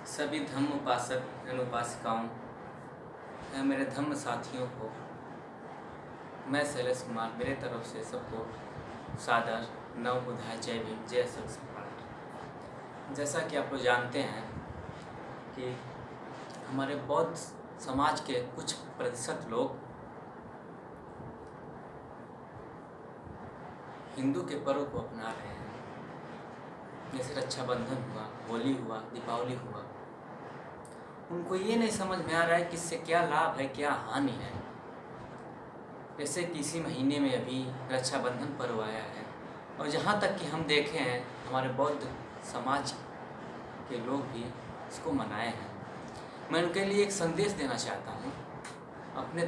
सभी धम्म उपासक एवं उपासिकाओं एवं मेरे धम्म साथियों को मैं शैलेश कुमार मेरे तरफ से सबको सादर नव बुधाय जय भीम जय सत। जैसा कि आप लोग जानते हैं कि हमारे बौद्ध समाज के कुछ प्रतिशत लोग हिंदू के पर्व को अपना रहे हैं, जैसे रक्षाबंधन हुआ, होली हुआ, दीपावली हुआ। उनको ये नहीं समझ में आ रहा है कि इससे क्या लाभ है, क्या हानि है। जैसे कि इसी महीने में अभी रक्षाबंधन पर्व आया है और जहाँ तक कि हम देखे हैं हमारे बौद्ध समाज के लोग भी इसको मनाए हैं। मैं उनके लिए एक संदेश देना चाहता हूँ अपने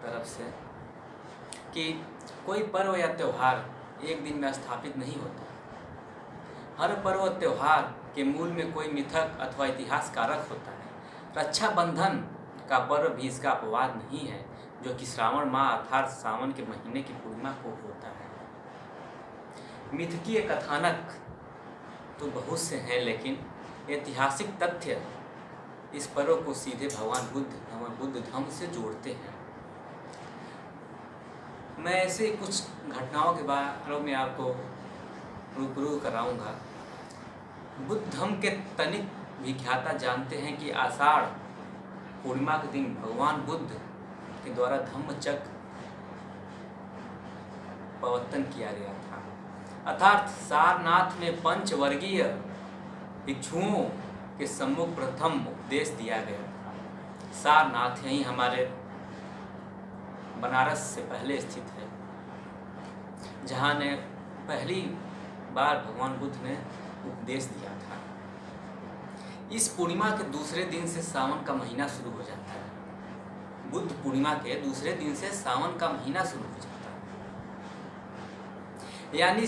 तरफ से कि कोई पर्व या त्यौहार एक दिन में स्थापित नहीं होता। हर पर्व और त्यौहार के मूल में कोई मिथक अथवा इतिहास कारक होता है। रक्षाबंधन का पर्व भी इसका अपवाद नहीं है, जो कि श्रावण माह अर्थात सावन के महीने की पूर्णिमा को होता है। मिथकीय कथानक तो बहुत से हैं, लेकिन ऐतिहासिक तथ्य इस पर्व को सीधे भगवान बुद्ध धम्म से जोड़ते हैं। मैं ऐसे कुछ घटनाओं के बारे में आपको रूबरू कराऊंगा। बुद्ध धम्म के तनिक विख्याता जानते हैं कि आषाढ़ पूर्णिमा के दिन भगवान बुद्ध के द्वारा धम्मचक्र प्रवर्तन किया गया था, अर्थात सारनाथ में पंचवर्गीय भिक्षुओं के सम्मुख प्रथम उपदेश दिया गया था। सारनाथ यहीं हमारे बनारस से पहले स्थित है, जहाँ ने पहली बार भगवान बुद्ध ने उपदेश दिया था। इस पूर्णिमा के दूसरे दिन से सावन का महीना शुरू हो जाता है। बुद्ध पूर्णिमा के दूसरे दिन से सावन का महीना शुरू हो जाता है, यानी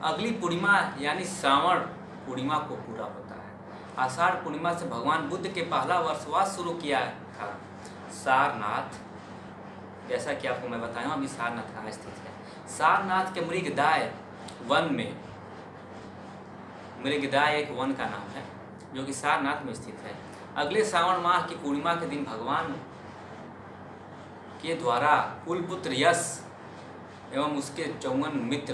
अगली पूर्णिमा यानी श्रावण पूर्णिमा को पूरा होता है। आषाढ़ पूर्णिमा से भगवान बुद्ध के पहला वर्षवास शुरू किया था। सारनाथ, जैसा कि आपको मैं बताया अभी सारनाथ कहाँ स्थित है। सारनाथ के मृगदाय वन में, मृगदाय एक वन का नाम है जो कि सारनाथ में स्थित है। अगले श्रावण माह की पूर्णिमा के दिन भगवान के द्वारा कुलपुत्र यश एवं उसके 54 मित्र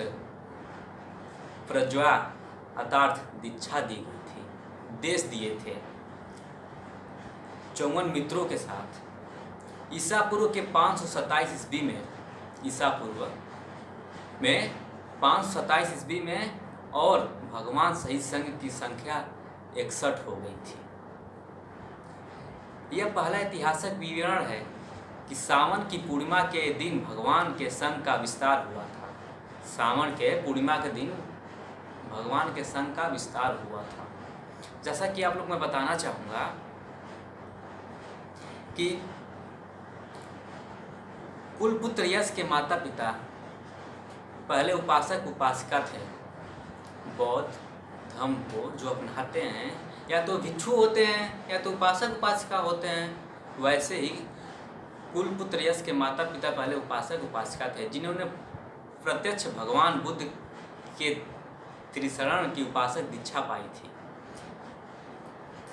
प्रज्वा अर्थात दीक्षा दी गई थी, देश दिए थे 54 मित्रों के साथ। ईसा पूर्व के 527 ईस्वी में, ईसा पूर्व में 527 ईस्वी में और भगवान सहित संघ की संख्या 61 हो गई थी। यह पहला ऐतिहासिक विवरण है कि सावन की पूर्णिमा के दिन भगवान के संघ का विस्तार हुआ था। सावन के पूर्णिमा के दिन भगवान के संघ का विस्तार हुआ था। जैसा कि आप लोग मैं बताना चाहूँगा कि कुलपुत्र यश के माता पिता पहले उपासक उपासिका थे। बौद्ध धर्म को जो अपनाते हैं या तो भिक्षु होते हैं या तो उपासक उपासिका होते हैं। वैसे ही कुलपुत्र यश के माता पिता पहले उपासक उपासिका थे, जिन्होंने प्रत्यक्ष भगवान बुद्ध के त्रिशरण की उपासक दीक्षा पाई थी।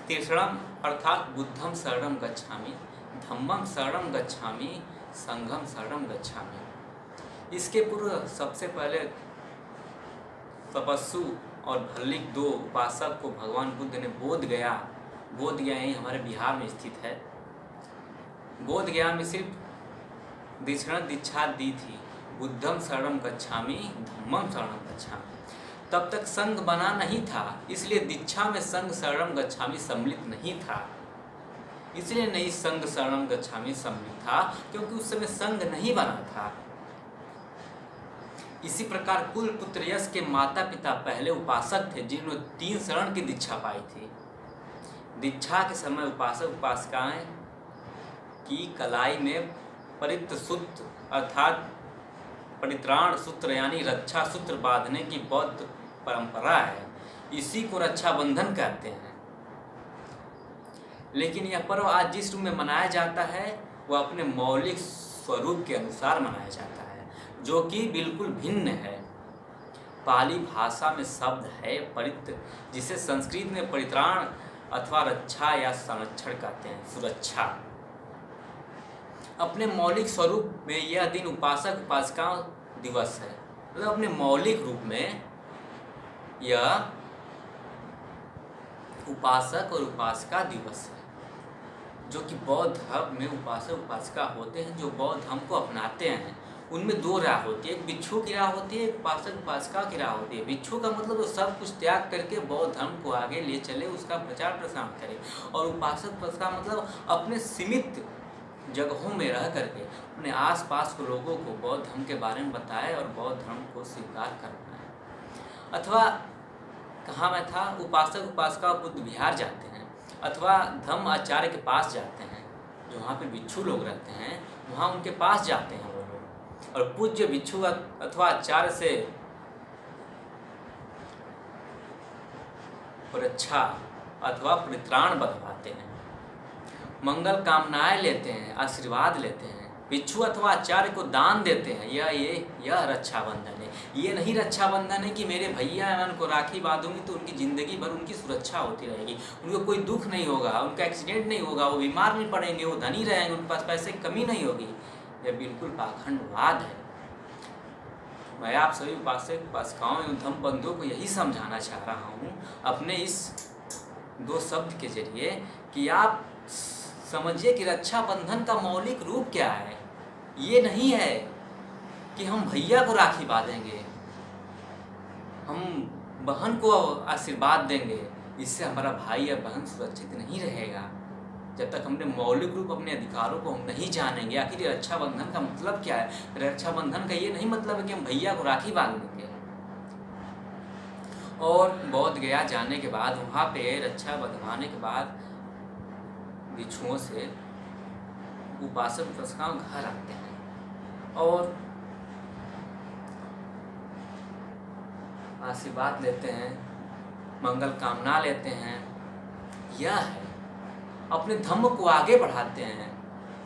त्रिशरण अर्थात बुद्धम शरणम गच्छामि, धम्मम शरणम गच्छामि, संघम शरणम गच्छामि। इसके पूर्व सबसे पहले तपस्सु और भल्लिक 2 उपासक को भगवान बुद्ध ने बोध गया यहीं हमारे बिहार में स्थित है। बोध गया में सिर्फ त्रिशरण दीक्षा दी थी, बुद्धम शरणम गच्छामि, धम्मम शरणम गच्छामि। तब तक संघ बना नहीं था, इसलिए दीक्षा में संघ शरणम गच्छामि सम्मिलित नहीं था। इसलिए नहीं संघ शरणम गच्छामि सम्मिलित था, क्योंकि उस समय संघ नहीं बना था। इसी प्रकार कुलपुत्र यश के माता पिता पहले उपासक थे, जिन्होंने 3 शरण की दीक्षा पाई थी। दीक्षा के समय उपासक उपासिकाएं की कलाई में परित्र सूत्र अर्थात परित्राण सूत्र यानी रक्षा सूत्र बांधने की बौद्ध परंपरा है। इसी को रक्षाबंधन कहते हैं। लेकिन यह पर्व आज जिस रूप में मनाया जाता है वह अपने मौलिक स्वरूप के अनुसार मनाया जाता है, जो कि बिल्कुल भिन्न है। पाली भाषा में शब्द है जिसे संस्कृत में परित्राण अथवा रक्षा या संरक्षण कहते हैं। सुरक्षा अपने मौलिक स्वरूप में यह दिन उपासक उपासिका दिवस है। मतलब अपने मौलिक रूप में यह उपासक और उपासिका दिवस है, जो कि बौद्ध धर्म में उपासक उपासिका होते हैं, जो बौद्ध धर्म को अपनाते हैं। उनमें दो राह होती है, एक भिक्षु की राह होती है, एक उपासक उपासिका की राह होती है। भिक्षु का मतलब वो सब कुछ त्याग करके बौद्ध धर्म को आगे ले चले, उसका प्रचार प्रसार करे। और उपासक उपासिका मतलब अपने सीमित जगहों में रह करके अपने आसपास के लोगों को बौद्ध धर्म के बारे में बताए और बौद्ध धर्म को स्वीकार करना है। अथवा कहाँ मैं था, उपासक उपासिका बुद्ध विहार जाते हैं अथवा धम्म आचार्य के पास जाते हैं, जो वहाँ पे भिक्षु लोग रहते हैं, वहाँ उनके पास जाते हैं वो लोग, और पूज्य भिक्षु अथवा आचार्य से रक्षा अथवा परित्राण बंधवाते हैं, मंगल कामनाएं लेते हैं, आशीर्वाद लेते हैं। भिक्षु अथवा आचार्य को दान देते हैं। यह रक्षाबंधन है। ये नहीं रक्षाबंधन है कि मेरे भैया मैं उनको राखी बांधूंगी तो उनकी ज़िंदगी भर उनकी सुरक्षा होती रहेगी, उनको कोई दुख नहीं होगा, उनका एक्सीडेंट नहीं होगा, वो बीमार नहीं पड़ेंगे, वो धनी रहेंगे, उनके पास पैसे की कमी नहीं होगी। यह बिल्कुल पाखंडवाद है। मैं आप सभी उपासक उपासिकाओं एवं धम्म बंधुओं को यही समझाना चाह रहा हूँ अपने इस दो शब्द के जरिए कि आप समझिए कि रक्षाबंधन का मौलिक रूप क्या है। ये नहीं है कि हम भैया को राखी बांधेंगे, हम बहन को आशीर्वाद देंगे, इससे हमारा भाई या बहन सुरक्षित नहीं रहेगा। जब तक हमने मौलिक रूप अपने अधिकारों को हम नहीं जानेंगे। आखिर रक्षाबंधन का मतलब क्या है? रक्षाबंधन का ये नहीं मतलब है कि हम भैया को राखी बांधेंगे। और बोध गया जाने के बाद वहाँ पे रक्षा बंधवाने के बाद भिक्षुओं से उपासक उपासिकाओं घर आते हैं और आशीर्वाद लेते हैं, मंगल कामना लेते हैं। यह है, अपने धर्म को आगे बढ़ाते हैं,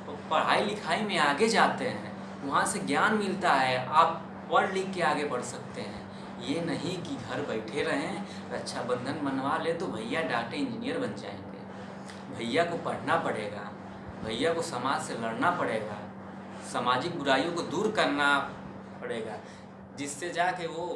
तो पढ़ाई लिखाई में आगे जाते हैं, वहाँ से ज्ञान मिलता है, आप पढ़ लिख के आगे बढ़ सकते हैं। ये नहीं कि घर बैठे रहें, रक्षाबंधन मनवा ले तो भैया डाटे इंजीनियर बन जाएंगे। भैया को पढ़ना पड़ेगा, भैया को समाज से लड़ना पड़ेगा, सामाजिक बुराइयों को दूर करना पड़ेगा, जिससे जाके वो